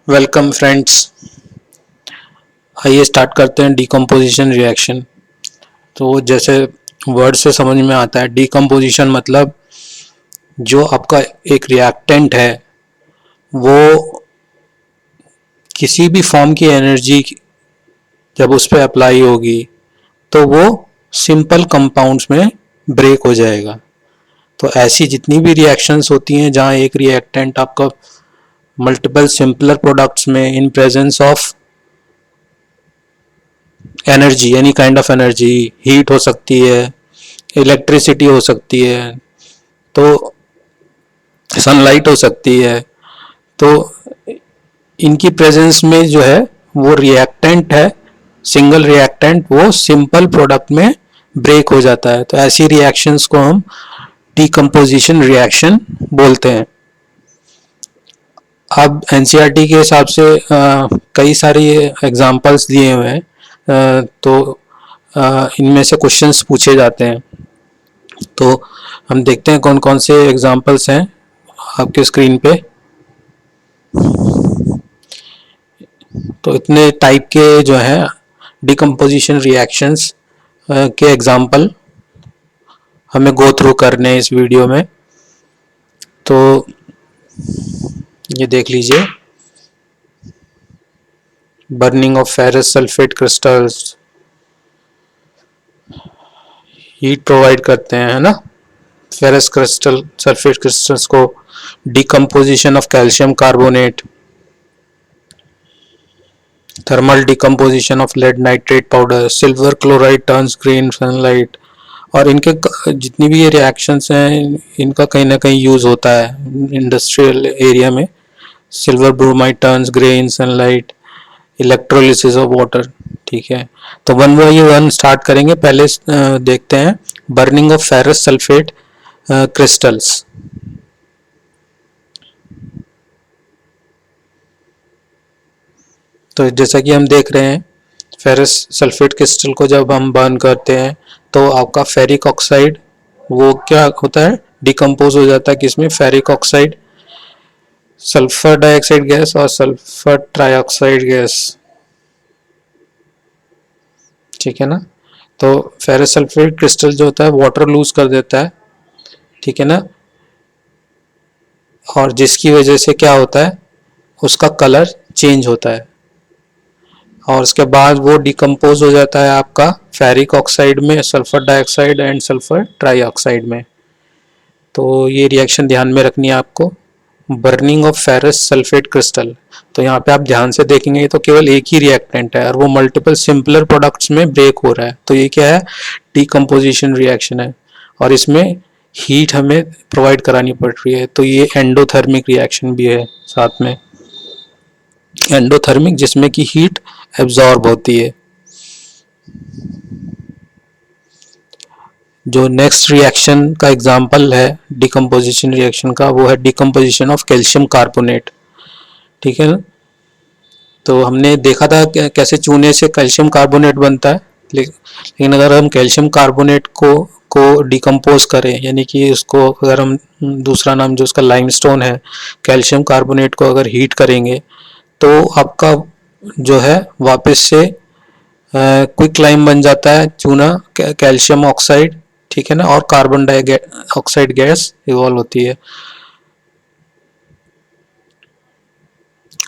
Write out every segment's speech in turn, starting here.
Welcome friends. आइए start करते हैं डिकम्पोजिशन रिएक्शन। तो जैसे वर्ड से समझ में आता है, डिकम्पोजिशन मतलब जो आपका एक रिएक्टेंट है वो किसी भी फॉर्म की एनर्जी जब उस पर अप्लाई होगी तो वो सिंपल कंपाउंड्स में ब्रेक हो जाएगा। तो ऐसी जितनी भी रिएक्शंस होती हैं जहाँ एक रिएक्टेंट आपका मल्टीपल सिंपलर प्रोडक्ट्स में in presence of energy, any kind of energy, heat हो सकती है, इलेक्ट्रिसिटी हो सकती है, तो सनलाइट हो सकती है, तो इनकी प्रेजेंस में जो है वो रिएक्टेंट है, सिंगल रिएक्टेंट, वो सिंपल प्रोडक्ट में ब्रेक हो जाता है। तो ऐसी रिएक्शंस को हम डिकम्पोजिशन रिएक्शन बोलते हैं। अब एनसीईआरटी के हिसाब से कई सारी एग्जांपल्स दिए हुए हैं, तो इनमें से क्वेश्चंस पूछे जाते हैं। तो हम देखते हैं कौन कौन से एग्जांपल्स हैं आपके स्क्रीन पे। तो इतने टाइप के जो है डिकम्पोजिशन रिएक्शंस के एग्जांपल हमें गो थ्रू करने हैं इस वीडियो में। तो ये देख लीजिए, burning of ferrous sulphate crystals, heat provide करते हैं, है ना, फेरस क्रिस्टल सल्फेट क्रिस्टल्स को। Decomposition of calcium carbonate, thermal decomposition of lead nitrate powder, silver chloride turns green sunlight. और इनके जितनी भी ये रिएक्शंस हैं इनका कहीं ना कहीं यूज होता है इंडस्ट्रियल एरिया में। Silver bromide turns grey in sunlight, electrolysis of water. ठीक है, तो वन बाय वन स्टार्ट करेंगे। पहले देखते हैं burning of ferrous sulphate crystals. तो जैसा कि हम देख रहे हैं, फेरस सल्फेट क्रिस्टल को जब हम बर्न करते हैं तो आपका फेरिक ऑक्साइड वो क्या होता है, डिकम्पोज हो जाता है किसमें, ferric oxide, sulphur dioxide gas और सल्फर ट्राइऑक्साइड गैस। ठीक है ना। तो फेरस सल्फेट क्रिस्टल जो होता है वाटर लूज कर देता है, ठीक है ना, और जिसकी वजह से क्या होता है, उसका कलर चेंज होता है और उसके बाद वो डिकम्पोज हो जाता है आपका फेरिक ऑक्साइड में, sulphur dioxide and sulphur trioxide में। तो ये रिएक्शन ध्यान में रखनी है आपको, burning of ferrous sulphate crystal. तो यहाँ पे आप ध्यान से देखेंगे तो केवल एक ही रिएक्टेंट है और वो मल्टीपल सिंपलर प्रोडक्ट्स में ब्रेक हो रहा है। तो ये क्या है, डिकम्पोजिशन रिएक्शन है और इसमें हीट हमें प्रोवाइड करानी पड़ रही है। तो ये एंडोथर्मिक रिएक्शन भी है साथ में, एंडोथर्मिक जिसमें कि हीट एब्जॉर्ब होती है। जो नेक्स्ट रिएक्शन का एग्जांपल है डिकम्पोजिशन रिएक्शन का, वो है डिकम्पोजिशन ऑफ कैल्शियम कार्बोनेट। ठीक है ना। तो हमने देखा था कैसे चूने से कैल्शियम कार्बोनेट बनता है, लेकिन अगर हम कैल्शियम कार्बोनेट को डिकम्पोज करें, यानी कि उसको अगर हम दूसरा नाम जो उसका लाइमस्टोन है, कैल्शियम कार्बोनेट को अगर हीट करेंगे तो आपका जो है वापस से क्विक लाइम बन जाता है चूना, कैल्शियम ऑक्साइड, ठीक है ना, और कार्बन डाइऑक्साइड गैस इवॉल्व होती है।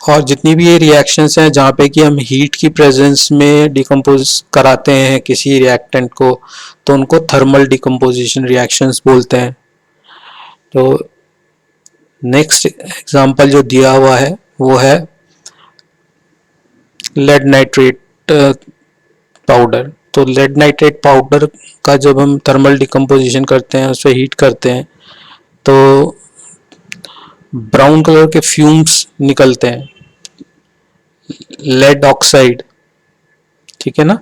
और जितनी भी ये रिएक्शंस हैं जहाँ पे कि हम हीट की प्रेजेंस में डिकम्पोज कराते हैं किसी रिएक्टेंट को, तो उनको थर्मल डिकम्पोजिशन रिएक्शंस बोलते हैं। तो नेक्स्ट एग्जांपल जो दिया हुआ है वो है लेड नाइट्रेट पाउडर। तो लेड नाइट्रेट पाउडर का जब हम थर्मल डिकम्पोजिशन करते हैं, उसे हीट करते हैं, तो ब्राउन कलर के फ्यूम्स निकलते हैं, लेड ऑक्साइड, ठीक है ना,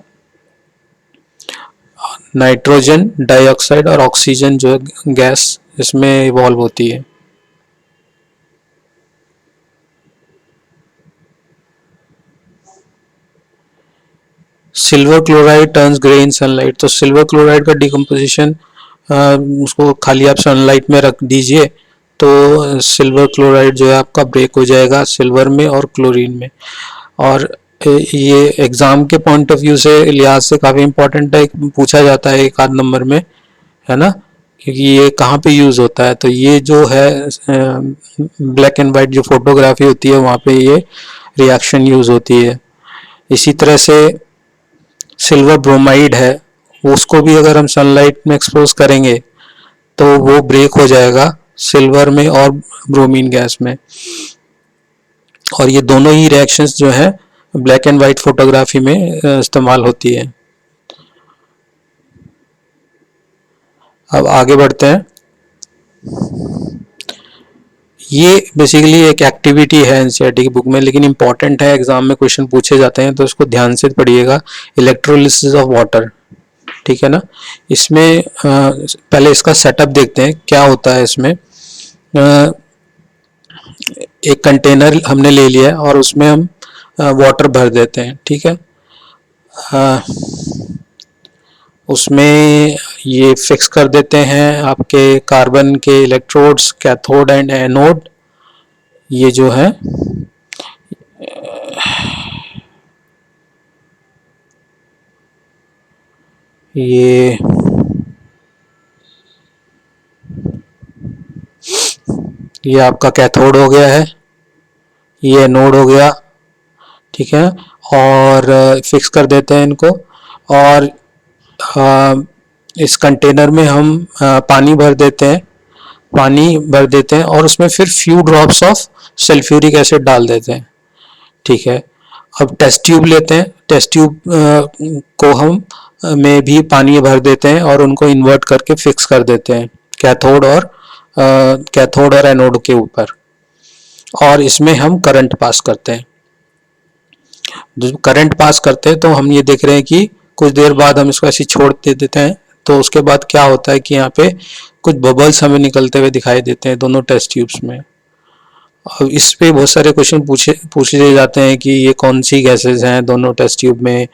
नाइट्रोजन डाइऑक्साइड और ऑक्सीजन जो है गैस इसमें इवॉल्व होती है। सिल्वर क्लोराइड टर्न्स ग्रे इन सनलाइट। तो सिल्वर क्लोराइड का डिकम्पोजिशन उसको खाली आप सनलाइट में रख दीजिए तो सिल्वर क्लोराइड जो है आपका ब्रेक हो जाएगा सिल्वर में और क्लोरीन में। और ये एग्जाम के पॉइंट ऑफ व्यू से लिहाज से काफ़ी इंपॉर्टेंट है, पूछा जाता है एक आध नंबर में, है ना, क्योंकि ये कहाँ पे यूज़ होता है। तो ये जो है ब्लैक एंड वाइट जो फोटोग्राफी होती है वहाँ पे ये रिएक्शन यूज़ होती है। इसी तरह से सिल्वर ब्रोमाइड है, उसको भी अगर हम सनलाइट में एक्सपोज करेंगे तो वो ब्रेक हो जाएगा सिल्वर में और ब्रोमीन गैस में। और ये दोनों ही रिएक्शंस जो है ब्लैक एंड वाइट फोटोग्राफी में इस्तेमाल होती है। अब आगे बढ़ते हैं। ये बेसिकली एक एक्टिविटी है एनसीईआरटी की बुक में, लेकिन इंपॉर्टेंट है, एग्जाम में क्वेश्चन पूछे जाते हैं तो इसको ध्यान से पढ़िएगा। इलेक्ट्रोलिसिस ऑफ वाटर, ठीक है ना। इसमें पहले इसका सेटअप देखते हैं क्या होता है इसमें। एक कंटेनर हमने ले लिया है और उसमें हम वाटर भर देते हैं, ठीक है। उसमें ये फिक्स कर देते हैं आपके कार्बन के इलेक्ट्रोड्स, कैथोड एंड एनोड। ये जो है ये आपका कैथोड हो गया है, ये एनोड हो गया, ठीक है। और फिक्स कर देते हैं इनको। और इस कंटेनर में हम पानी भर देते हैं और उसमें फिर few drops of sulphuric acid डाल देते हैं, ठीक है। अब टेस्ट ट्यूब लेते हैं, टेस्ट ट्यूब को हम में भी पानी भर देते हैं और उनको इन्वर्ट करके फिक्स कर देते हैं कैथोड और एनोड के ऊपर, और इसमें हम करंट पास करते हैं। जब करंट पास करते हैं तो हम ये देख रहे हैं कि कुछ देर बाद हम इसको ऐसे छोड़ देते हैं, तो उसके बाद क्या होता है कि यहाँ पे कुछ बबल्स हमें निकलते हुए दिखाई देते हैं दोनों टेस्ट ट्यूब्स में। अब इस पे बहुत सारे क्वेश्चन पूछे जाते हैं कि ये कौन सी गैसेस हैं दोनों टेस्ट ट्यूब में,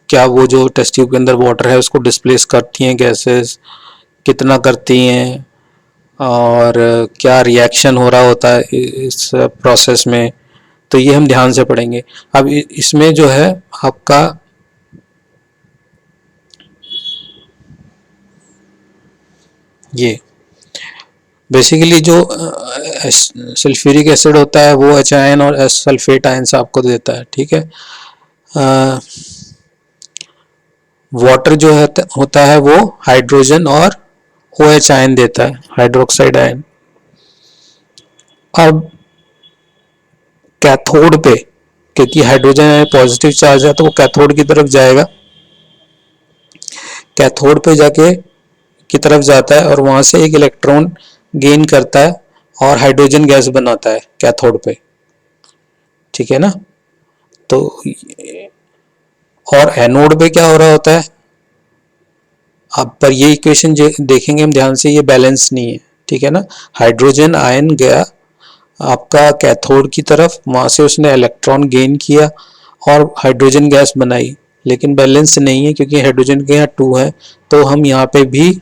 क्या वो जो टेस्ट ट्यूब के अंदर वाटर है उसको डिस्प्लेस करती हैं गैसेस, कितना करती हैं, और क्या रिएक्शन हो रहा होता है इस प्रोसेस में। तो ये हम ध्यान से पढ़ेंगे। अब इसमें जो है आपका ये बेसिकली जो सल्फ्यूरिक एसिड होता है वो H आयन और एस सल्फेट आयन आपको देता है, ठीक है। वाटर जो है होता है वो हाइड्रोजन और OH आयन देता है, हाइड्रोक्साइड आयन। अब कैथोड पे, क्योंकि हाइड्रोजन आयन पॉजिटिव चार्ज है तो वो कैथोड की तरफ जाएगा, कैथोड पे जाके की तरफ जाता है और वहां से एक इलेक्ट्रॉन गेन करता है और हाइड्रोजन गैस बनाता है कैथोड पे, ठीक है ना। तो और एनोड पे क्या हो रहा होता है, अब पर ये इक्वेशन देखेंगे हम ध्यान से, ये बैलेंस नहीं है, ठीक है ना। हाइड्रोजन आयन गया आपका कैथोड की तरफ, वहां से उसने इलेक्ट्रॉन गेन किया और हाइड्रोजन गैस बनाई, लेकिन बैलेंस नहीं है क्योंकि हाइड्रोजन के यहाँ 2 है, तो हम यहाँ पे भी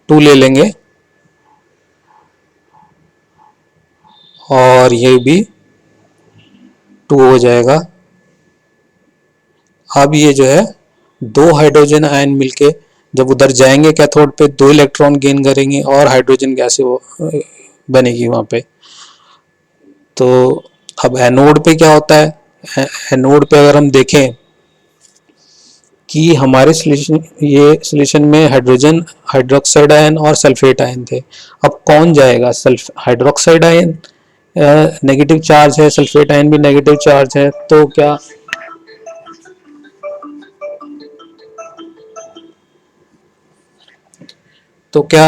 2 ले लेंगे और ये भी 2 हो जाएगा। अब ये जो है 2 हाइड्रोजन आयन मिलके जब उधर जाएंगे कैथोड पे 2 इलेक्ट्रॉन गेन करेंगे और हाइड्रोजन गैस बनेगी वहां पे। तो अब एनोड पे क्या होता है, एनोड पे अगर हम देखें कि हमारे सॉल्यूशन में हाइड्रोजन, हाइड्रोक्साइड आयन और सल्फेट आयन थे। अब कौन जाएगा, हाइड्रोक्साइड आयन नेगेटिव चार्ज है, सल्फेट आयन भी नेगेटिव चार्ज है, तो क्या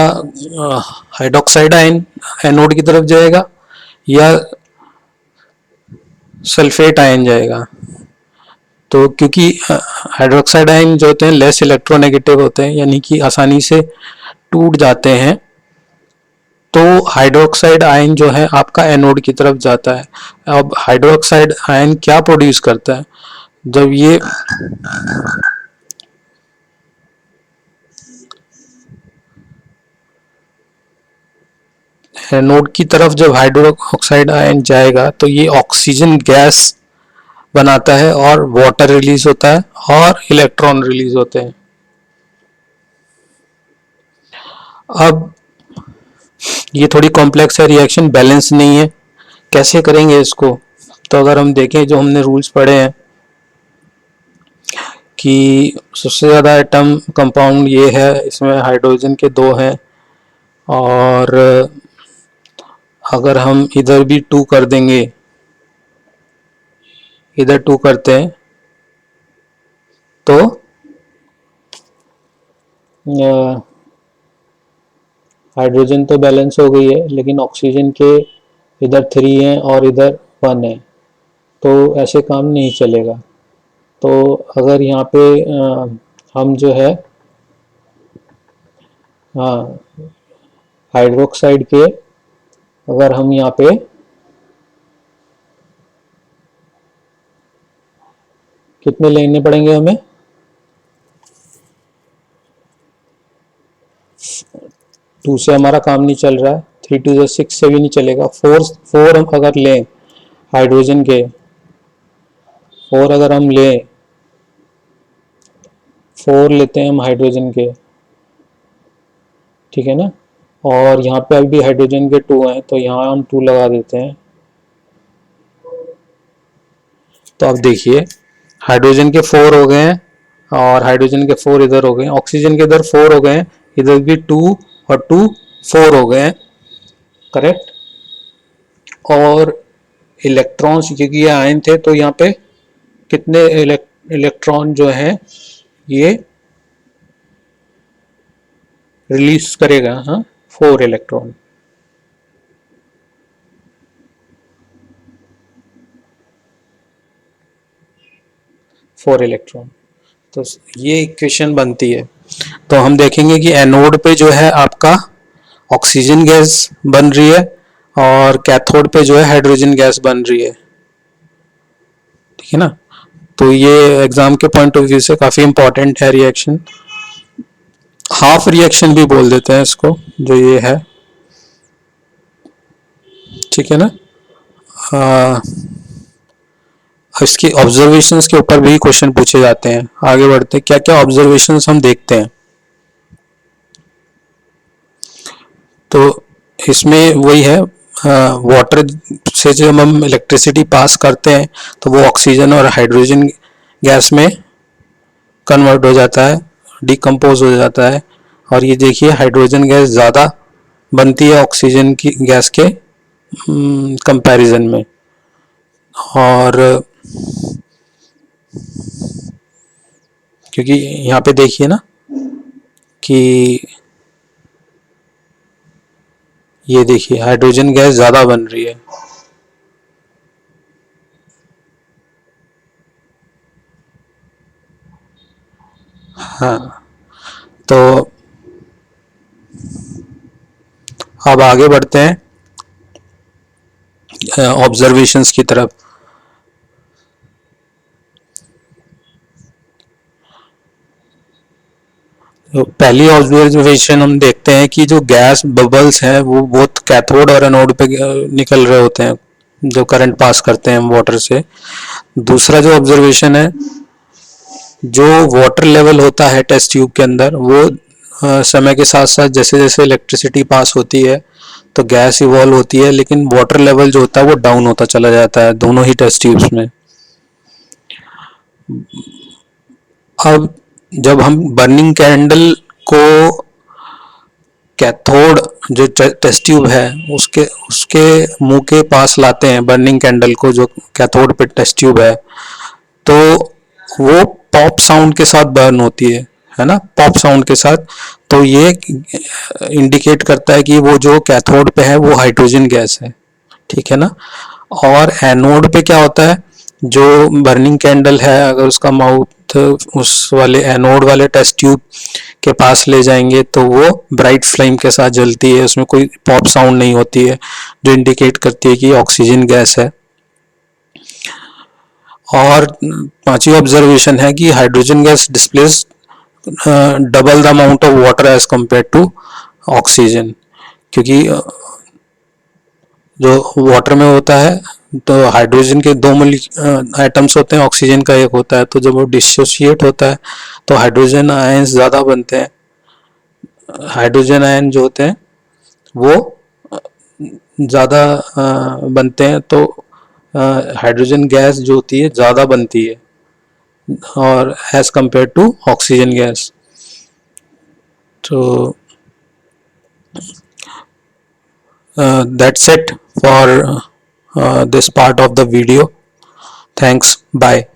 हाइड्रोक्साइड आयन एनोड की तरफ जाएगा या सल्फेट आयन जाएगा। तो क्योंकि हाइड्रोक्साइड आयन जो होते हैं लेस इलेक्ट्रोनेगेटिव होते हैं, यानी कि आसानी से टूट जाते हैं, तो हाइड्रोक्साइड आयन जो है आपका एनोड की तरफ जाता है। अब हाइड्रोक्साइड आयन क्या प्रोड्यूस करता है, जब ये एनोड की तरफ जब हाइड्रोक्साइड आयन जाएगा तो ये ऑक्सीजन गैस बनाता है और वाटर रिलीज होता है और इलेक्ट्रॉन रिलीज होते हैं। अब ये थोड़ी कॉम्प्लेक्स है, रिएक्शन बैलेंस नहीं है, कैसे करेंगे इसको? तो अगर हम देखें जो हमने रूल्स पढ़े हैं कि सबसे ज़्यादा एटम कंपाउंड ये है, इसमें हाइड्रोजन के 2 हैं, और अगर हम इधर भी 2 कर देंगे, इधर 2 करते हैं तो हाइड्रोजन तो बैलेंस हो गई है, लेकिन ऑक्सीजन के इधर 3 हैं और इधर 1 है, तो ऐसे काम नहीं चलेगा। तो अगर यहाँ पे हम जो है हाइड्रोक्साइड के अगर हम यहाँ पे कितने लेने पड़ेंगे हमें? 2 से हमारा काम नहीं चल रहा है, 3 2 6 से भी नहीं चलेगा। 4 हम अगर लें हाइड्रोजन के, 4 अगर हम लें, 4 लेते हैं हम हाइड्रोजन के, ठीक है ना, और यहाँ पे अभी हाइड्रोजन के 2 हैं, तो यहाँ हम 2 लगा देते हैं। तो अब देखिए हाइड्रोजन के 4 हो गए हैं और हाइड्रोजन के 4 इधर हो गए, ऑक्सीजन के इधर 4 हो गए हैं, इधर भी 2 और 2 4 हो गए हैं, करेक्ट। और इलेक्ट्रॉन्स, क्योंकि ये आयन थे तो यहाँ पे कितने इलेक्ट्रॉन जो है ये रिलीज करेगा? 4 इलेक्ट्रॉन। तो ये इक्वेशन बनती है। तो हम देखेंगे कि एनोड पे जो है आपका ऑक्सीजन गैस बन रही है और कैथोड पे जो है हाइड्रोजन गैस बन रही है, ठीक है ना। तो ये एग्जाम के पॉइंट ऑफ व्यू से काफी इंपॉर्टेंट है रिएक्शन। हाफ रिएक्शन भी बोल देते हैं इसको, जो ये है, ठीक है ना। इसकी ऑब्जर्वेशंस के ऊपर भी क्वेश्चन पूछे जाते हैं। आगे बढ़ते हैं, क्या क्या ऑब्जर्वेशंस हम देखते हैं। तो इसमें वही है, वाटर से जब हम इलेक्ट्रिसिटी पास करते हैं तो वो ऑक्सीजन और हाइड्रोजन गैस में कन्वर्ट हो जाता है, डिकम्पोज हो जाता है, और ये देखिए हाइड्रोजन गैस ज़्यादा बनती है ऑक्सीजन की गैस के कंपैरिजन में। और क्योंकि यहाँ पे देखिए ना कि ये देखिए हाइड्रोजन गैस ज़्यादा बन रही है, हाँ। तो अब आगे बढ़ते हैं ऑब्जर्वेशंस की तरफ। तो पहली ऑब्जर्वेशन हम देखते हैं कि जो गैस बबल्स हैं वो बहुत कैथोड और एनोड पे निकल रहे होते हैं, जो करंट पास करते हैं हम वाटर से। दूसरा जो ऑब्जर्वेशन है, जो वाटर लेवल होता है टेस्ट ट्यूब के अंदर, वो समय के साथ साथ जैसे जैसे इलेक्ट्रिसिटी पास होती है तो गैस इवॉल्व होती है, लेकिन वाटर लेवल जो होता है वो डाउन होता चला जाता है दोनों ही टेस्ट ट्यूब्स में। अब जब हम बर्निंग कैंडल को कैथोड जो टेस्ट ट्यूब है उसके उसके मुंह के पास लाते हैं, बर्निंग कैंडल को जो कैथोड पे टेस्ट ट्यूब है, तो वो पॉप साउंड के साथ बर्न होती है ना, पॉप साउंड के साथ। तो ये इंडिकेट करता है कि वो जो कैथोड पे है वो हाइड्रोजन गैस है, ठीक है ना। और एनोड पे क्या होता है, जो बर्निंग कैंडल है अगर उसका माउथ उस वाले एनोड वाले टेस्ट ट्यूब के पास ले जाएंगे तो वो ब्राइट फ्लेम के साथ जलती है, उसमें कोई पॉप साउंड नहीं होती है, जो इंडिकेट करती है कि ऑक्सीजन गैस है। और पांचवी ऑब्जर्वेशन है कि hydrogen gas displace double the amount of water as compare to oxygen, क्योंकि जो वाटर में होता है तो हाइड्रोजन के दो एटम्स होते हैं, ऑक्सीजन का एक होता है, तो जब वो डिसोसिएट होता है तो हाइड्रोजन आयंस ज़्यादा बनते हैं। हाइड्रोजन आयन जो होते हैं वो ज़्यादा बनते हैं, तो हाइड्रोजन गैस जो होती है ज़्यादा बनती है और as compare to oxygen gas. तो that's it for this part of the video. Thanks, bye.